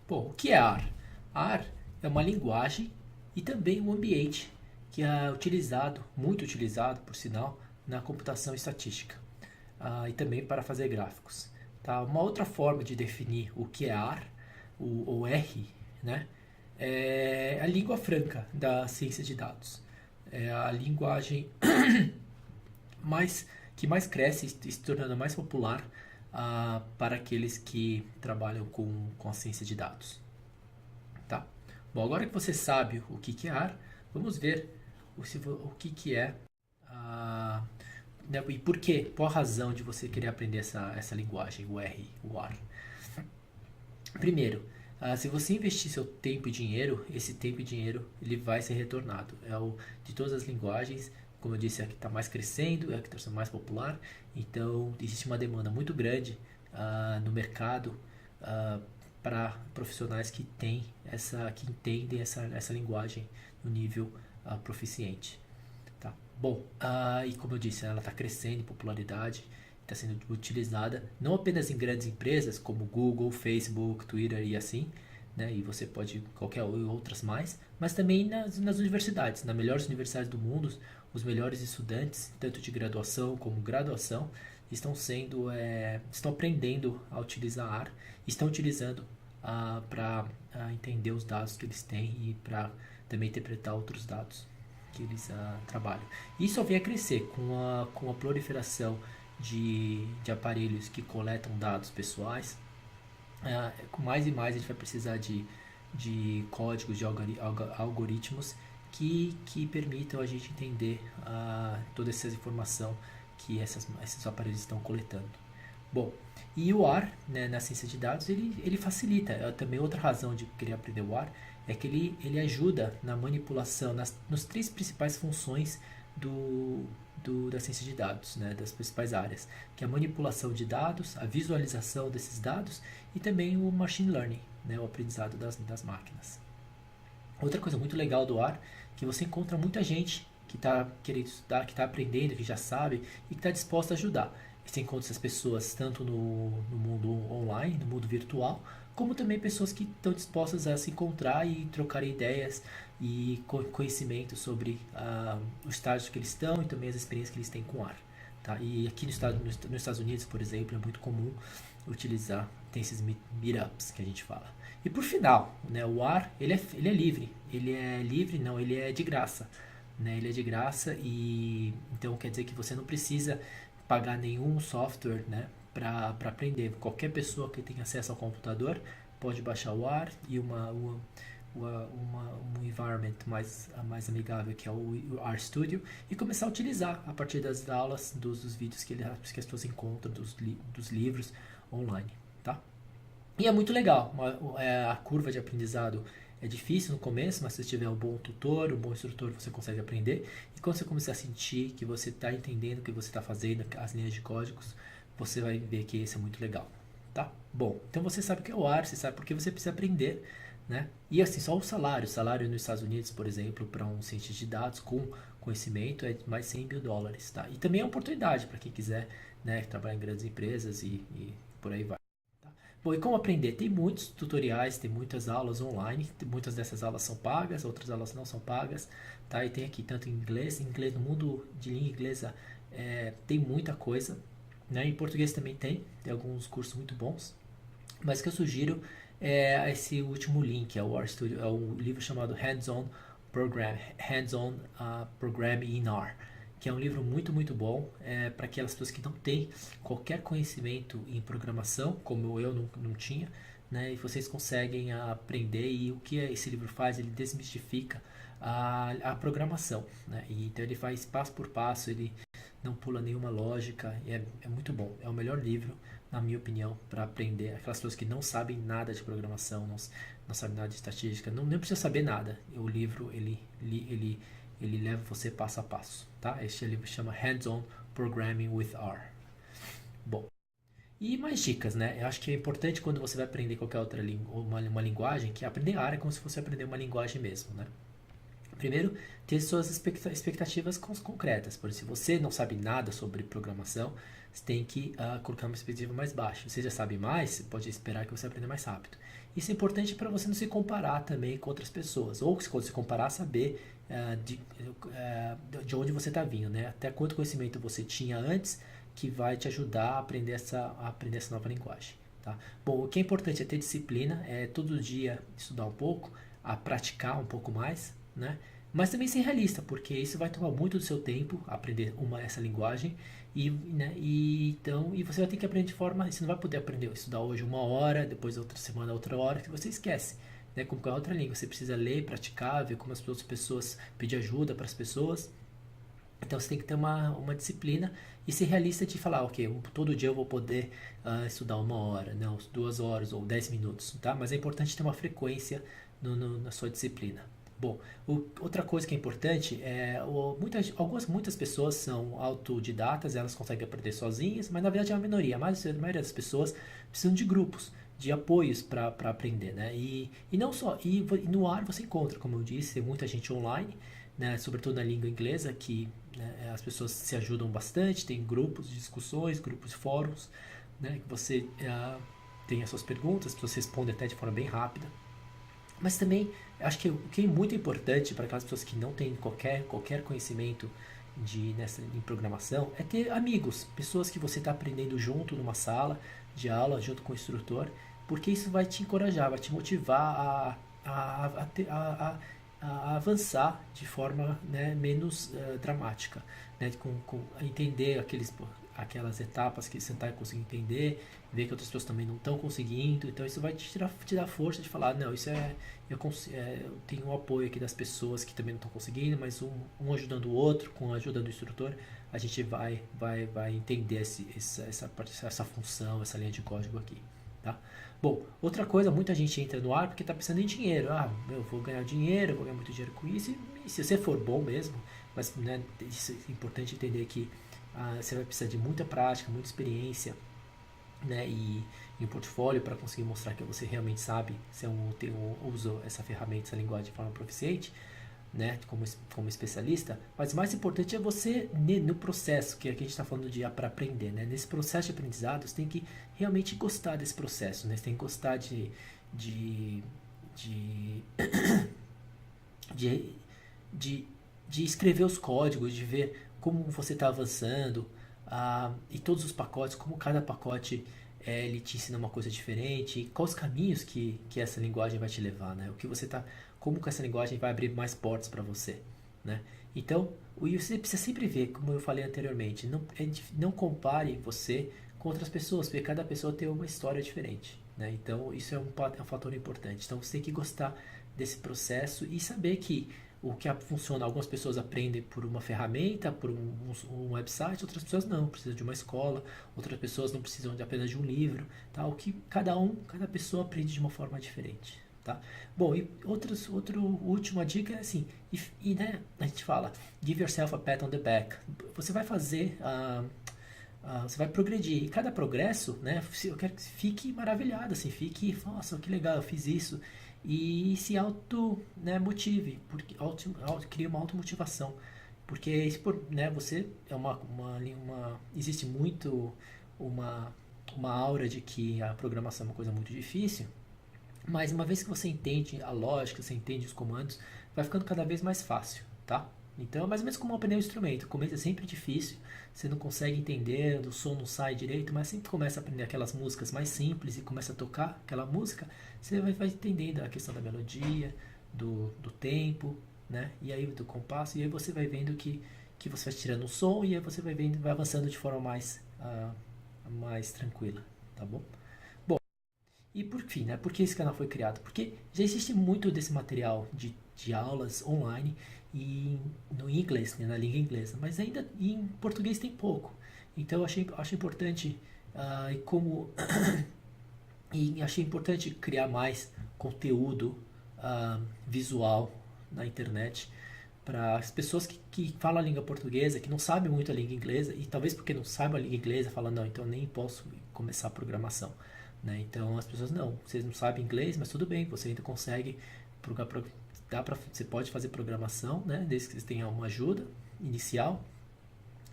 Bom, o que é R? R é uma linguagem e também um ambiente que é utilizado, muito utilizado, por sinal, na computação estatística e também para fazer gráficos. Tá? Uma outra forma de definir o que é R, ou R, né, é a língua franca da ciência de dados. É a linguagem mais, que mais cresce e se tornando mais popular para aqueles que trabalham com a ciência de dados. Tá? Bom, agora que você sabe o que é AR, vamos ver o que é né, e por quê, qual a razão de você querer aprender essa linguagem, o R, o R. Primeiro, se você investir seu tempo e dinheiro, esse tempo e dinheiro ele vai ser retornado. De todas as linguagens, como eu disse, é a que está mais crescendo, é a que está sendo mais popular. Então, existe uma demanda muito grande no mercado para profissionais que entendem essa linguagem no nível proficiente. Tá? Bom, e como eu disse, ela está crescendo em popularidade, está sendo utilizada não apenas em grandes empresas como Google, Facebook, Twitter e assim, né, e você pode qualquer outras mais, mas também nas universidades, nas melhores universidades do mundo, os melhores estudantes, tanto de graduação como graduação, estão aprendendo a utilizar a R, estão utilizando para entender os dados que eles têm e para também interpretar outros dados que eles trabalham. Isso só vem a crescer com a proliferação de aparelhos que coletam dados pessoais. Com mais e mais a gente vai precisar de códigos, de algoritmos que permitam a gente entender toda essa informação que esses aparelhos estão coletando. Bom, e o R, né, na ciência de dados, ele facilita. Também outra razão de querer aprender o R é que ele ajuda na manipulação, nas três principais funções da ciência de dados, né, das principais áreas, que é a manipulação de dados, a visualização desses dados e também o machine learning, né, o aprendizado das máquinas. Outra coisa muito legal do R é que você encontra muita gente que está querendo estudar, que está aprendendo, que já sabe e que está disposta a ajudar. Você encontra essas pessoas tanto no mundo online, no mundo virtual, como também pessoas que estão dispostas a se encontrar e trocar ideias e conhecimento sobre o estágio que eles estão e também as experiências que eles têm com ar. Tá? E aqui nos Estados Unidos, por exemplo, é muito comum utilizar, tem esses meetups que a gente fala. E por final, né, o ar ele é livre. Ele é livre, não, ele é de graça. Né? Ele é de graça e então quer dizer que você não precisa pagar nenhum software, né, para aprender. Qualquer pessoa que tenha acesso ao computador pode baixar o R e um environment mais amigável que é o RStudio e começar a utilizar a partir das aulas, dos vídeos que as pessoas encontram, dos livros online. Tá? E é muito legal, a curva de aprendizado é difícil no começo, mas se você tiver um bom tutor, um bom instrutor, você consegue aprender. E quando você começar a sentir que você está entendendo o que você está fazendo, as linhas de códigos, você vai ver que isso é muito legal. Tá? Bom, então você sabe o que é o R, você sabe porque você precisa aprender. Né? E assim, só o salário nos Estados Unidos, por exemplo, para um cientista de dados com conhecimento é mais $100 mil. Tá? E também é uma oportunidade para quem quiser, né, trabalhar em grandes empresas e por aí vai. Bom, e como aprender? Tem muitos tutoriais, tem muitas aulas online, muitas dessas aulas são pagas, outras aulas não são pagas, tá? E tem aqui tanto em inglês no mundo de língua inglesa tem muita coisa, né? Em português também tem alguns cursos muito bons, mas o que eu sugiro é esse último link, é o RStudio, é um livro chamado Hands-on Programming in R, que é um livro muito, muito bom para aquelas pessoas que não têm qualquer conhecimento em programação, como eu não tinha, né? E vocês conseguem aprender, e o que esse livro faz, ele desmistifica a programação, né? E então ele faz passo por passo, ele não pula nenhuma lógica, é muito bom, é o melhor livro, na minha opinião, para aprender. Aquelas pessoas que não sabem nada de programação, não sabem nada de estatística, nem precisa saber nada. O livro, ele leva você passo a passo, tá? Este livro chama Hands-on Programming with R. Bom, e mais dicas, né? Eu acho que é importante quando você vai aprender qualquer outra uma linguagem, que aprender R é como se fosse aprender uma linguagem mesmo, né? Primeiro, ter suas expectativas concretas. Por exemplo, se você não sabe nada sobre programação, você tem que colocar uma expectativa mais baixa. Você já sabe mais, você pode esperar que você aprenda mais rápido. Isso é importante para você não se comparar também com outras pessoas. Ou quando se comparar, saber de onde você está vindo, né? Até quanto conhecimento você tinha antes, que vai te ajudar a aprender essa nova linguagem. Tá? Bom, o que é importante é ter disciplina, é todo dia estudar um pouco, a praticar um pouco mais, né? Mas também ser realista, porque isso vai tomar muito do seu tempo aprender essa linguagem e você vai ter que aprender de forma, você não vai poder aprender, estudar hoje 1 hora, depois outra semana outra hora, que você esquece, né? Como qualquer outra língua, você precisa ler, praticar, ver como as outras pessoas, pedir ajuda para as pessoas. Então você tem que ter uma disciplina e ser realista de falar, ok, todo dia eu vou poder estudar 1 hora, não, 2 horas ou 10 minutos, tá? Mas é importante ter uma frequência na sua disciplina. Bom, outra coisa que é importante é muitas pessoas são autodidatas, elas conseguem aprender sozinhas, mas na verdade é uma minoria. A maioria das pessoas precisam de grupos, de apoios para aprender, né? E não só, no ar você encontra, como eu disse, muita gente online, né? Sobretudo na língua inglesa, que né, as pessoas se ajudam bastante, tem grupos de discussões, grupos de fóruns, né? Que você tem as suas perguntas, as pessoas respondem até de forma bem rápida. Mas também, acho que o que é muito importante para aquelas pessoas que não têm qualquer conhecimento em programação é ter amigos, pessoas que você está aprendendo junto numa sala de aula, junto com o instrutor, porque isso vai te encorajar, vai te motivar a avançar de forma, né, menos dramática, né, com entender aquelas etapas que você não está conseguindo entender, ver que outras pessoas também não estão conseguindo, então isso vai te dar força de falar, não, eu tenho o apoio aqui das pessoas que também não estão conseguindo, mas um ajudando o outro, com a ajuda do instrutor, a gente vai entender essa função, essa linha de código aqui, tá? Bom, outra coisa, muita gente entra no ar porque está pensando em dinheiro. Eu vou ganhar dinheiro, vou ganhar muito dinheiro com isso. E se você for bom mesmo, mas né, isso é importante entender que você vai precisar de muita prática, muita experiência, né, e um portfólio para conseguir mostrar que você realmente sabe, se usa essa ferramenta, essa linguagem de forma proficiente, né, como especialista. Mas o mais importante é você, no processo, que aqui a gente está falando para aprender, né, nesse processo de aprendizado, você tem que realmente gostar desse processo, né, você tem que gostar de, de, de, de escrever os códigos, de ver como você está avançando, e todos os pacotes, como cada pacote ele te ensina uma coisa diferente, quais os caminhos que essa linguagem vai te levar, né? Como que essa linguagem vai abrir mais portas para você, né? Então, você precisa sempre ver, como eu falei anteriormente, não compare você com outras pessoas, porque cada pessoa tem uma história diferente, né? Então, isso é um fator importante. Então, você tem que gostar desse processo e saber que o que funciona, algumas pessoas aprendem por uma ferramenta, por um website, outras pessoas não, precisam de uma escola, outras pessoas não precisam apenas de um livro, tá? O que cada pessoa aprende de uma forma diferente, tá? Bom, e outra última dica é assim, né, a gente fala, give yourself a pat on the back. Você vai fazer, você vai progredir, e cada progresso, né, eu quero que você fique maravilhado, assim, nossa, que legal, eu fiz isso, e se né, motive, porque cria uma automotivação, porque né, você é existe muito uma aura de que a programação é uma coisa muito difícil, mas uma vez que você entende a lógica, você entende os comandos, vai ficando cada vez mais fácil, tá? Então é mais ou menos como aprender um instrumento. O começo é sempre difícil, você não consegue entender, o som não sai direito, mas sempre começa a aprender aquelas músicas mais simples e começa a tocar aquela música, você vai entendendo a questão da melodia, do tempo, né? E aí do compasso, e aí você vai vendo que você vai tirando o som e aí você vai avançando de forma mais tranquila, tá bom? E por fim, né? Por que esse canal foi criado? Porque já existe muito desse material de aulas online no inglês, né, na língua inglesa, mas ainda em português tem pouco. Então eu acho importante e achei importante criar mais conteúdo visual na internet para as pessoas que falam a língua portuguesa, que não sabem muito a língua inglesa, e talvez porque não sabem a língua inglesa, falam, não, então eu nem posso começar a programação. Né? Então as pessoas, não, vocês não sabem inglês, mas tudo bem, você ainda consegue você pode fazer programação, né? Desde que você tenha uma ajuda inicial,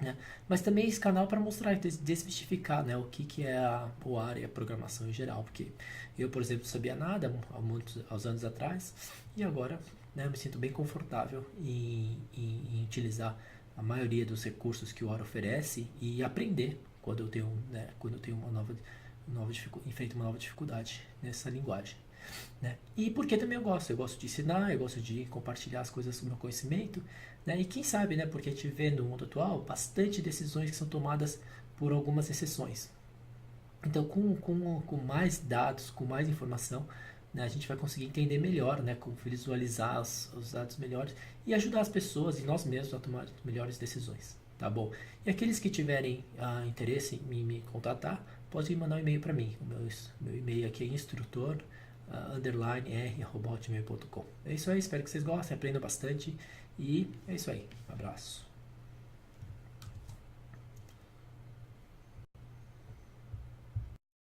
né? Mas também esse canal para mostrar e desmistificar, né, o que é o AR e a programação em geral, porque eu, por exemplo, não sabia nada há anos atrás, e agora, né, eu me sinto bem confortável em utilizar a maioria dos recursos que o AR oferece e aprender quando eu tenho, né, enfrento uma nova dificuldade nessa linguagem. Né? E porque também eu gosto de ensinar, eu gosto de compartilhar as coisas do meu conhecimento, né? E quem sabe, né? Porque a gente vê no mundo atual bastante decisões que são tomadas por algumas exceções. Então, com mais dados, com mais informação, né, a gente vai conseguir entender melhor, né? Como visualizar os dados melhores e ajudar as pessoas e nós mesmos a tomar melhores decisões. Tá bom? E aqueles que tiverem interesse em me contatar, podem mandar um e-mail para mim. Meu e-mail aqui é instrutor _r@hotmail.com. É isso aí, espero que vocês gostem, aprendam bastante e é isso aí. Um abraço.